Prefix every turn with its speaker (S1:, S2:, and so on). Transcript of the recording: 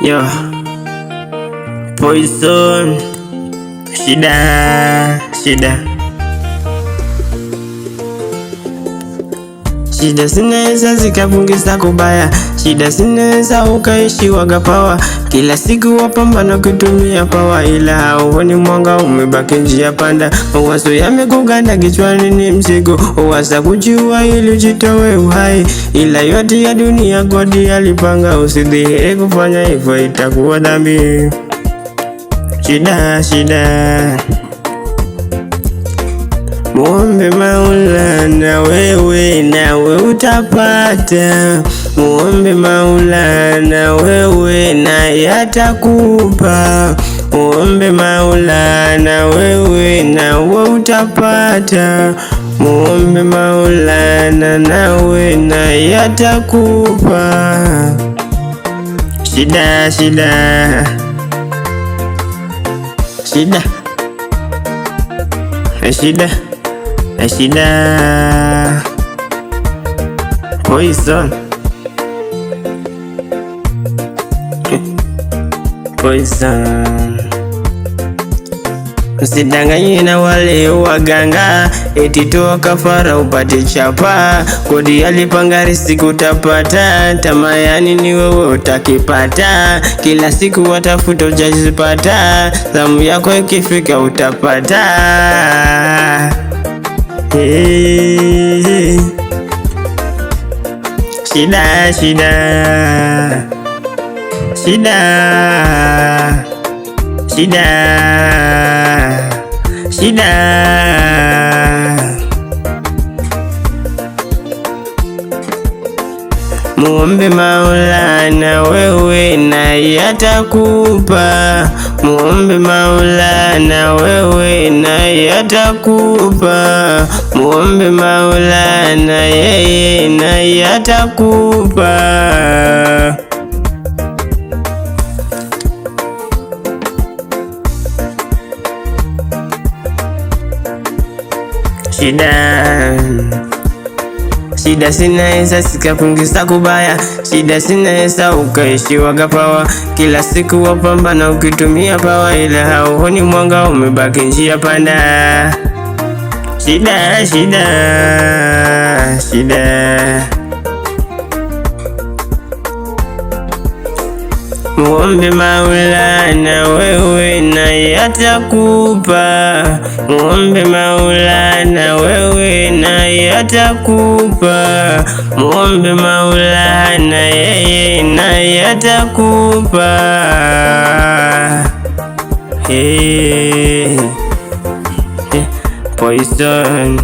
S1: Yo, Poison, shida zinaweza zikavungisa kubaya, shida zinaweza ukaishiwa gapawa. Kila siku wapambana kutumia pawa, ila hauoni mwanga, umebaki njia panda. Mawazo yamekuganda kichwani, ni mzigo, uwasa kujiua ili ujitoe uhai, ila yote ya dunia God alipanga. Usidhihirie kufanya hivyo, itakuwa dhambi. Shida muombe Maulana, wewe nawe utapata. Muombe Maulana, wewe naye atakupa. Muombe Maulana, wewe nawe utapata. Muombe Maulana, nawe naye atakupa. Shida Poison Usidanganywe na wale waganga, eti toa kafara upate chapa. Kodi alipanga riziki utapata, tamaa ya nini wewe utakipata? Kila siku watafuta ujazipata, zamu yako ikifika utapata. Shida muombe Maulana, wewe naye atakupa. Muombe Maulana, wewe naye atakupa. Muombe Maulana, yeye naye atakupa. Shida zinaweza zikakungisa kubaya, shida zinaweza ukaishiwa gapawa. Kila siku wapambana ukitumia pawa, ila hauoni mwanga, umebaki njia panda. Shida muombe Maulana, wewe naye atakupa. Muombe Maulana, wewe naye atakupa. Muombe Maulana, yeye naye atakupa. Poison.